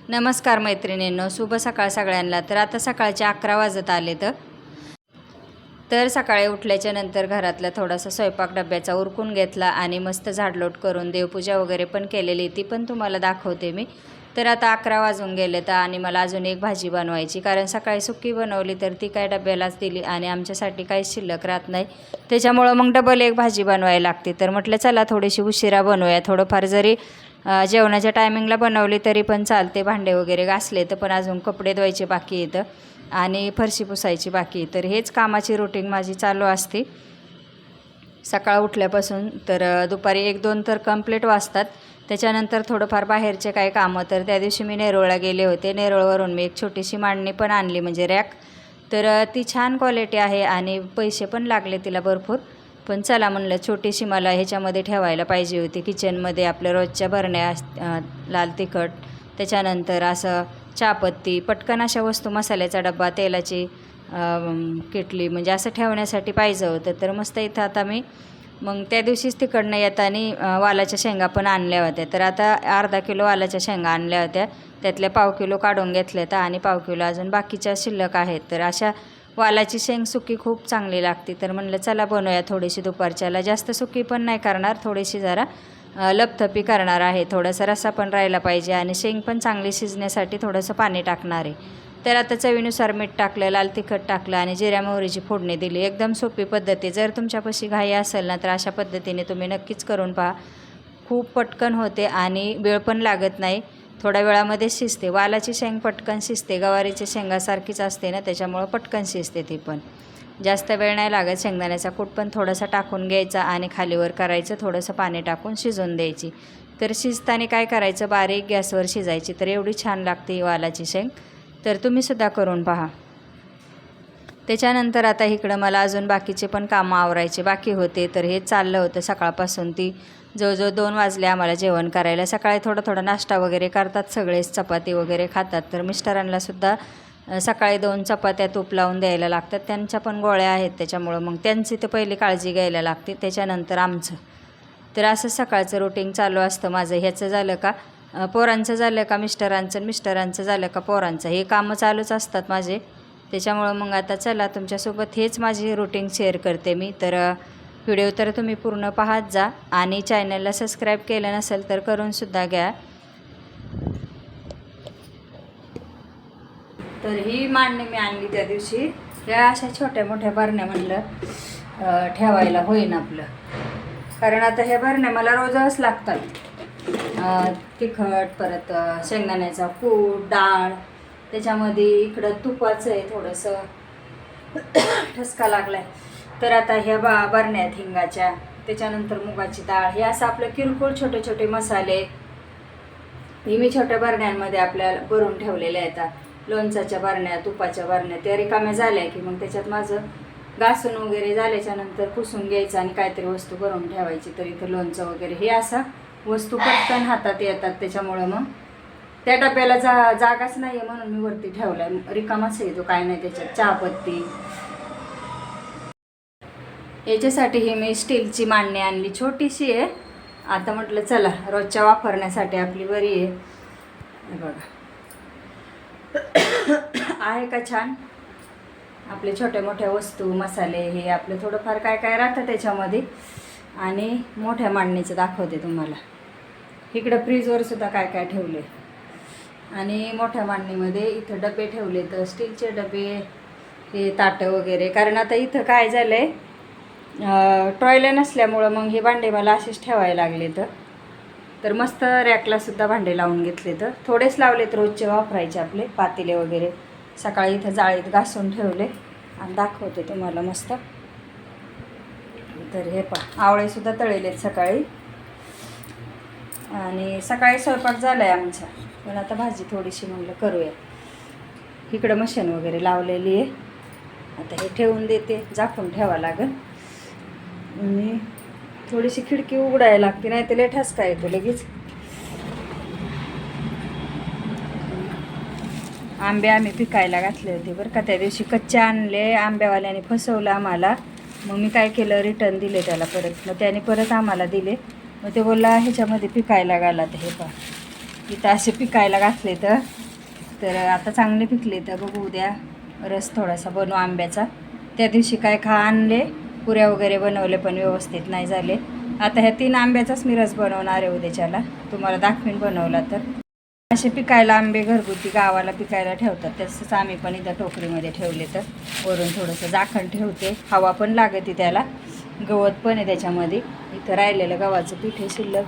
नमस्कार मैत्रिणींनो, शुभ सकाळ सगळ्यांना। तर आता सकाळचे 11 वाजत आले। तर सकाळी उठल्याच्या नंतर घरातला थोडासा स्वयंपाक डब्याचा उरकून घेतला आणि मस्त झाडलोट करून देवपूजा वगैरे पण केलेली, ती पण तुम्हाला दाखवते मी। तर आता 11 वाजून गेले तर आणि मला अजून एक भाजी बनवायची, कारण सकाळी सुकी बनवली तर ती काय डब्यालाच दिली आणि आमच्यासाठी काही शिल्लक राहत नाही, त्याच्यामुळं मग डबल एक भाजी बनवायला लागते। तर म्हटलं चला थोडीशी उशिरा बनवूया, थोडंफार जरी जेवणाच्या टायमिंगला बनवली तरी पण चालते। भांडे वगैरे घासले तर पण अजून कपडे धुवायचे बाकी आहेत आणि फरशी पुसायची बाकी। तर हेच कामाची रुटीन माझी चालू असते सकाळ उठल्यापासून। तर दुपारी 1-2 तर कंप्लीट वाजतात, त्याच्यानंतर थोडंफार बाहेरचे काही कामं। तर त्या दिवशी मी नेरळला गेले होते, नेरळवरून मी एक छोटीशी मांडणी पण आणली, म्हणजे रॅक। तर ती छान क्वालिटी आहे आणि पैसे पण लागले तिला भरपूर, पण चला म्हणलं छोटीशी मला ह्याच्यामध्ये ठेवायला पाहिजे होती। किचनमध्ये आपल्या रोजच्या भरण्या, लाल तिखट, त्याच्यानंतर असं चहापत्ती, पटकन अशा वस्तू, मसाल्याचा डब्बा, तेलाची किटली, म्हणजे असं ठेवण्यासाठी पाहिजे होतं। तर मस्त इथं आता मी मग त्या दिवशीच तिकडनं येताना वालाच्या शेंगा पण आणल्या होत्या। तर आता अर्धा किलो वालाच्या शेंगा आणल्या होत्या, त्यातल्या पाव किलो काढून घेतल्या आणि पाव किलो अजून बाकीच्या शिल्लक आहेत। तर अशा वालाची शेंग सुकी खूप चांगली लागते, तर म्हणलं चला बनवूया थोडीशी दुपारच्याला। जास्त सुकी पण नाही करणार, थोडीशी जरा लपथपी करणार आहे, थोडासा रस्सा पण राहिला पाहिजे आणि शेंग पण चांगली शिजण्यासाठी थोडंसं पाणी टाकणार आहे। तर आता चवीनुसार मीठ टाकलं, लाल तिखट टाकलं आणि जिऱ्या मोहरीची फोडणी दिली। एकदम सोपी पद्धती, जर तुमच्यापाशी घाई असेल ना तर अशा पद्धतीने तुम्ही नक्कीच करून पहा, खूप पटकन होते आणि वेळ पण लागत नाही, थोड्या वेळामध्ये शिजते। वालाची शेंग पटकन शिजते, गवारीची शेंगासारखीच असते ना, त्याच्यामुळं पटकन शिजते ती पण, जास्त वेळ नाही लागत। शेंगदाण्याचा कूट पण थोडासा टाकून घ्यायचा आणि खालीवर करायचं, थोडंसं पाणी टाकून शिजवून द्यायची। तर शिजताना काय करायचं, बारीक गॅसवर शिजायची, तर एवढी छान लागते ही वालाची शेंग। तर तुम्हीसुद्धा करून पहा। त्याच्यानंतर आता इकडं मला अजून बाकीचे पण कामं आवरायचे बाकी होते, तर हे चाललं होतं सकाळपासून। ती जवळजवळ 2 वाजले आम्हाला जेवण करायला। सकाळी थोडा नाश्ता वगैरे करतात सगळेच, चपाती वगैरे खातात। तर मिस्टरांनासुद्धा सकाळी 2 चपात्या तूप लावून द्यायला लागतात, त्यांच्या पण गोळ्या आहेत, त्याच्यामुळं मग त्यांची तर पहिली काळजी घ्यायला लागते, त्याच्यानंतर आमचं। तर असं सकाळचं रुटीन चालू असतं माझं। ह्याचं झालं का पोरांचं, झालं का मिस्टरांचं, मिस्टरांचं झालं का पोरांचं, हे कामं चालूच असतात माझे। त्याच्यामुळं मग आता चला तुमच्यासोबत हेच माझी रुटीन शेअर करते मी। तर व्हिडिओ तर तुम्ही पूर्ण पाहत जा आणि चॅनलला सबस्क्राईब केलं नसेल तर करूनसुद्धा घ्या। तर ही मांडणी मी आणली त्या दिवशी, ह्या अशा छोट्या मोठ्या भरण्या म्हणलं ठेवायला होईन आपलं, कारण आता ह्या भरण्या मला रोजच लागतात। तिखट, परत शेंगदाण्याचा कूट, डाळ, त्याच्यामध्ये इकडं तुपाचं आहे थोडंसं, ठसका लागलाय। तर आता ह्या भरण्या आहेत हिंगाच्या, त्याच्यानंतर मुगाची डाळ, हे असं आपलं किरकोळ छोटे छोटे मसाले हे मी छोट्या भरण्यांमध्ये आपल्याला भरून ठेवलेले आहेत। लोणचाच्या भरण्या, तुपाच्या भरण्या, त्या रिकाम्या झाल्या की मग त्याच्यात माझं घासून वगैरे झाल्याच्या नंतर पुसून घ्यायचं आणि काहीतरी वस्तू भरून ठेवायची। तर इथं लोणचं वगैरे हे असं वस्तू पटकन हातात येतात, त्याच्यामुळं मग त्या डब्याला जागाच नाही आहे म्हणून मी वरती ठेवलाय, रिकामाच आहे तो, काय नाही त्याच्यात। चहापत्ती, याच्यासाठी ही मी स्टीलची मांडणी आणली, छोटीशी आहे। आता म्हटलं चला रोजच्या वापरण्यासाठी आपली बरी आहे, बघा आहे का छान। आपले छोट्या मोठ्या वस्तू, मसाले, हे आपलं थोडंफार काय काय राहतं त्याच्यामध्ये। आणि मोठ्या मांडणीचं दाखवते तुम्हाला, इकडं फ्रीजवर सुद्धा काय काय ठेवले। आणि मोठ्या मांडणीमध्ये इथं डबे ठेवले, तर स्टीलचे डबे, हे ताटं वगैरे, कारण आता इथं काय झालं आहे, टॉयलेट नसल्यामुळं मग हे भांडे मला असेच ठेवायला लागले। तर मस्त रॅकलासुद्धा भांडे लावून घेतले, तर थोडेच लावलेत रोजचे वापरायचे आपले पातेले वगैरे। सकाळी इथं जाळीत घासून ठेवले आणि दाखवते तुम्हाला मस्त। तर हे पहा, आवळेसुद्धा तळलेत सकाळी, आणि सकाळी स्वयंपाक झाला आहे आमचा, पण आता भाजी थोडीशी म्हणलं करूया। इकडं मशीन वगैरे लावलेली आहे, आता हे ठेवून देते, झाकून ठेवा लागेल आणि थोडीशी खिडकी उघडायला लागते, नाही तर लय ठसका येतो लगेच। आंबे आम्ही पिकायला घातले होते बरं का, त्या दिवशी कच्चे आणले, आंब्यावाल्याने फसवलं आम्हाला। मग मी काय केलं, रिटर्न दिले त्याला परत, मग त्याने परत आम्हाला दिले, मग ते बोलला ह्याच्यामध्ये पिकायला घाला। तर हे पहा, इथं असे पिकायला घातले तर आता चांगले पिकले तर बघू उद्या रस थोडासा बनवू आंब्याचा. त्या दिवशी काय आणले पुऱ्या वगैरे बनवले पण व्यवस्थित नाही झाले. आता ह्या 3 आंब्याचाच मी रस बनवणार आहे उद्याच्याला, तुम्हाला दाखवीन बनवला तर. असे पिकायला आंबे घरगुती गावाला पिकायला ठेवतात, तसंच आम्ही पण इथं टोकरीमध्ये ठेवले तर वरून थोडंसं झाकण ठेवते, हवा पण लागते त्याला, गवत पण आहे त्याच्यामध्ये. इथं राहिलेलं गव्हाचं पीठ हे शिल्लक.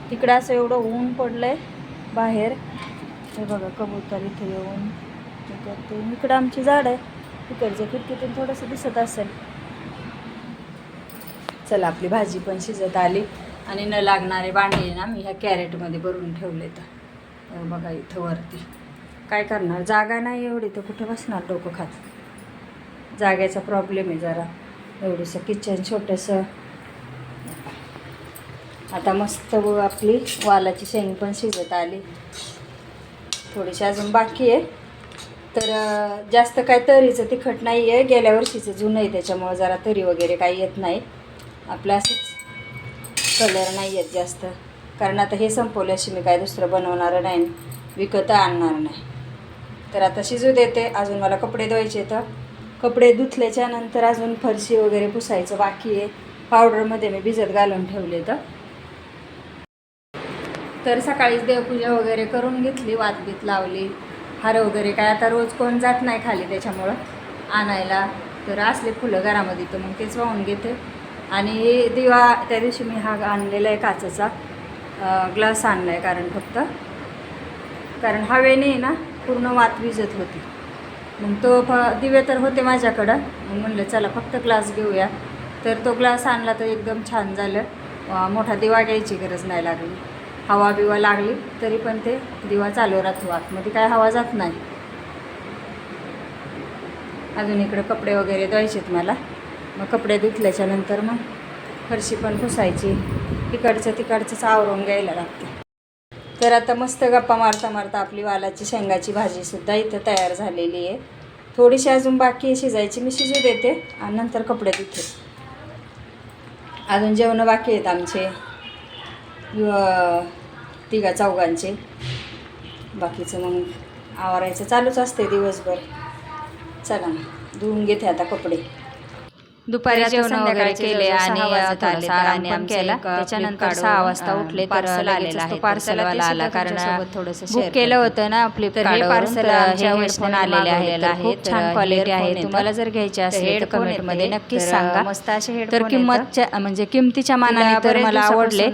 तिकडं असं एवढं ऊन पडलं आहे बाहेर, हे बघा कबूतर इथे येऊन करते. इकडं आमची झाड आहे, तिकडच्या खिडकीतून थोडंसं दिसत असेल. चला आपली भाजी पण शिजत आली आणि न लागणारे भांडे ना मी ह्या कॅरेटमध्ये भरून ठेवले. तर बघा इथं वरती काय करणार, जागा नाही एवढी तर कुठं बसणार डोकं खात. जागेचा प्रॉब्लेम आहे जरा. एवढंसं किचन छोटंसं. आता मस्त आपली वालाची शेंग पण शिजत आली, थोडीशी अजून बाकी आहे. तर जास्त काय तरीचं तिखट नाही आहे, गेल्या वर्षीचं जुनं आहे त्याच्यामुळं जरा तरी वगैरे काही येत नाही. आपलं असंच कलर नाही येत जास्त, कारण आता हे संपवल्याशी मी काय दुसरं बनवणार नाही, विकत आणणार नाही. तर आता शिजू देते. अजून मला कपडे धुवायचे, तर कपडे धुतल्याच्या नंतर अजून फरशी वगैरे पुसायचं बाकी आहे. पावडरमध्ये मी भिजत घालून ठेवले. तर सकाळीच देवपूजा वगैरे करून घेतली, वातबीत लावली. हार वगैरे काय आता रोज कोण जात नाही खाली त्याच्यामुळं आणायला, तर असले फुलं घरामध्ये तर मग तेच वाहून घेते. आणि दिवा त्या दिवशी मी हा आणलेला आहे काचेचा ग्लास आणला आहे, कारण हवेने ना पूर्ण वात विजत होती. मग तो दिवे तर होते माझ्याकडं, मग म्हणलं चला फक्त ग्लास घेऊया. तर तो ग्लास आणला तर एकदम छान झालं. मोठा दिवा घ्यायची गरज नाही लागली. हवा बिवा लागली तरी पण ते दिवा चालू राहतो, आतमध्ये काय हवा जात नाही. अजून इकडं कपडे वगैरे धुवायचेत मला. मग कपडे धुतल्याच्या नंतर मग फरशी पण पुसायची, तिकडचंच आवरून घ्यायला लागते. तर आता मस्त गप्पा मारता मारता आपली वालाची शेंगाची भाजीसुद्धा इथं तयार झालेली आहे. थोडीशी अजून बाकी शिजायची, मी शिजू देते आणि नंतर कपडे धुते. अजून जेवणं बाकी आहेत आमचे 3-4 बाकीचं मग आवरायचं चालूच असते दिवसभर. चला धुवून घेते आता कपडे. दुपारी जेवण वगैरे केले आणि आराम पण केला. त्याच्यानंतर 6 वाजता उठले तर लगेच तो पार्सलवाला आला, कारण बुक केलं होतं ना फ्लिपकार्टवर. पार्सल हे हेडफोन आलेले आहेत, खूप छान क्वालिटी आहे. तुम्हाला जर घ्यायचे असेल तर कमेंटमध्ये नक्कीच सांगा. मस्त असे हेडफोन तर किंमतच्या म्हणजे किमतीच्या मानाने तर मला आवडले,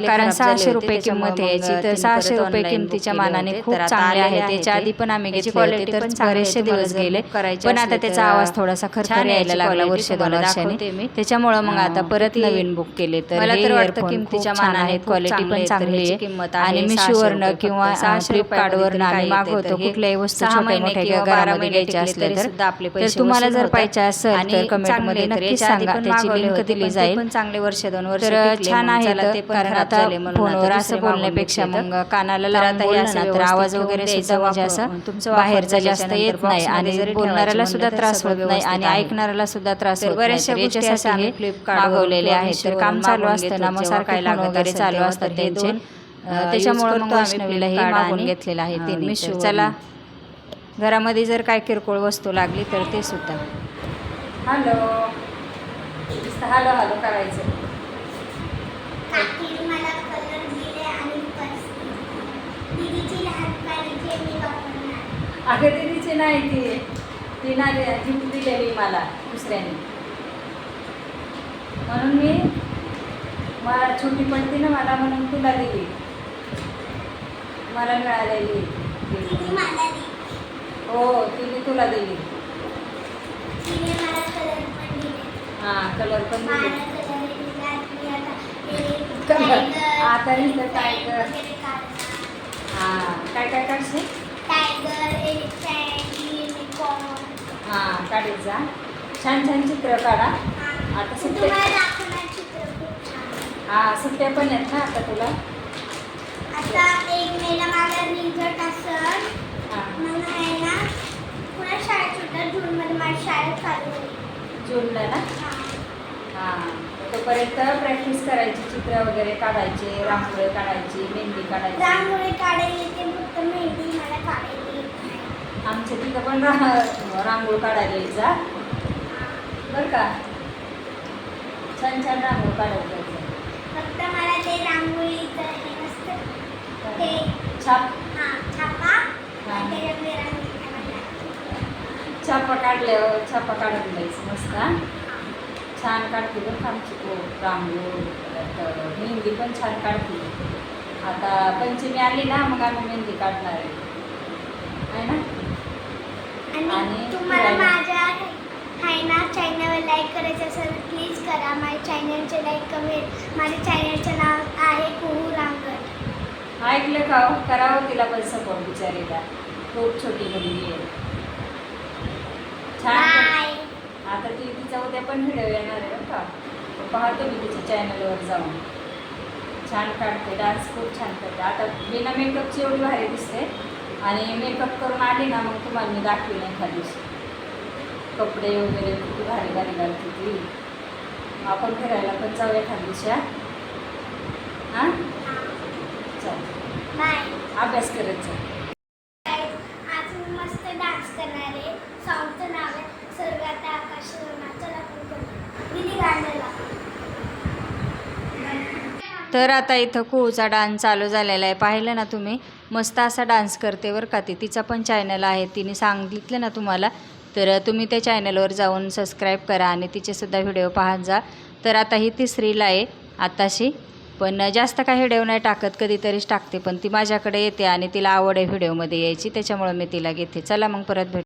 कारण 600 रुपये किंमत आहे याची. तर 600 रुपये किमतीच्या मानाने खूप चांगले आहे. त्याच्या आधी पण आम्ही घेतले होते तर बरेचसे दिवस गेले, पण आता त्याचा आवाज थोडासा खरखर यायला लागला वर्ष 2 वर्षांनी, त्याच्यामुळं मग आता परत नवीन बुक केले. तर मला तर वाटतं किमतीच्या मानाने क्वालिटी पण चांगली आहे. आणि मिशोवरनं किंवा फ्लिपकार्टवरनं आम्ही मागवतो कुठल्याही वस्तू, छोट्या मोठ्या किंवा घरामध्ये घ्यायचे असले तर तुम्हाला जर पाहिजे असेल तर कमेंटमध्ये नक्की सांगा, त्याची लिंक दिली जाईल. चांगले वर्ष 2 वर्ष तर छान आहे. कारण आता फोनवर असं बोलण्यापेक्षा मग कानाला लावून बोललं ना तर आवाज वगैरे सुद्धा म्हणजे असं बाहेरचा जास्त येत नाही आणि बोलणाऱ्याला सुद्धा त्रास होत नाही आणि ऐकणाऱ्याला सुद्धा त्रास होत नाही. याच्यासाठी आम्ही फ्लिपकार्ट मागवलेले आहेत. तर काम चालू असतं ना, मग सारखं फोन वगैरे चालू असतात त्यांचे, त्याच्यामुळे मग वैष्णवीलाही मागून घेतलेलं आहे त्यांनी. चला घरामध्ये जर काय किरकोळ वस्तू लागली तर ते सुद्धा हॅलो करायचं. अगं दीदीची नाही, ती नाही गिफ्ट दिलेली मला दुसऱ्याने, म्हणून मला छोटी पडती ना मला, म्हणून तुला दिली. मला मिळालेली हो, तिने तुला दिली. हां कलर पण दिली. आता इथं टायगर, हां काय काढशील? हां काढीत जा, छान चित्र काढा. आता सुट्ट्या, हां सुट्ट्या पण आहेत ना आता तुला. आता 1 मेला माझा रिझल्ट असेल, मग आहे ना पुन्हा शाळेत सुद्धा जूनमध्ये माझी शाळा चालू होईल. जूनला ना? हां तोपर्यंत शाळेत प्रॅक्टिस करायची, चित्र वगैरे काढायचे, रांगोळी काढायची, मेहंदी काढायची. रांगोळी काढायला येते फक्त मेहंदी मला काढायला येत नाही. आमच्या तिथं पण रांगोळी काढायला यायचा बरं का. छान छान रांगोळी काढायला यायचं. फक्त मला ते रांगोळीचं हे नसतं ते छाप छापा आणि त्याच्यामध्ये रांगोळी काढायला. छापा काढल्यावर छापा काढत जायचं मस्त. छान काढते बरं का आमची रांगोळी. मेहंदी पण छान काढते. आता पंचमी आली ना मग आम्ही मेहंदी काढणार आहे ना. आणि तुम्हाला माझ्या आहे ना चॅनलवर लाईक करायचं असेल प्लीज करा. माझ्या चॅनलचे लाईक कमेंट. माझ्या चॅनलचं नाव आहे कुहू रांगड. ऐकलं का हो? करावं तिला पण सपोर्ट बिचारीला. खूप छोटी मुलगी आहे. छान. बाय. आता तिचा उद्या पण व्हिडिओ येणार आहे बरं का. पाहतो मी तिच्या चॅनलवर जाऊन. छान काढते, डान्स खूप छान करते. आता बिना मेकअपची एवढी भारी दिसते. आणि मेकअप करून आली ना मग तुम्हाला मी दाखवेन एखाद दिवशी. कपडे वगैरे किती भारी भारी घालते ती. आपण फिरायला पण जाऊ एखाद दिवशी. हां चल बाय. अभ्यास करायचा. आज मी मस्त डान्स करणार आहे. सॉंगचं नाव आहे स्वर्गात आकाश. चला आपण करू. दिदी गाण्याला. तर आता इथं कुहूचा डान्स चालू झालेला आहे. पाहिलं ना तुम्ही, मस्त असा डान्स करते बरं का ती. तिचा पण चॅनल आहे, तिने सांगितलं ना तुम्हाला. तर तुम्ही त्या चॅनलवर जाऊन सबस्क्राईब करा आणि तिचेसुद्धा व्हिडिओ पाहत जा. तर आता ही 3रीला आहे आताशी. पण जास्त काही व्हिडिओ नाही टाकत, कधीतरीच टाकते. पण ती माझ्याकडे येते आणि तिला आवड आहे व्हिडिओमध्ये यायची, त्याच्यामुळं मी तिला घेते. चला मग परत भेट.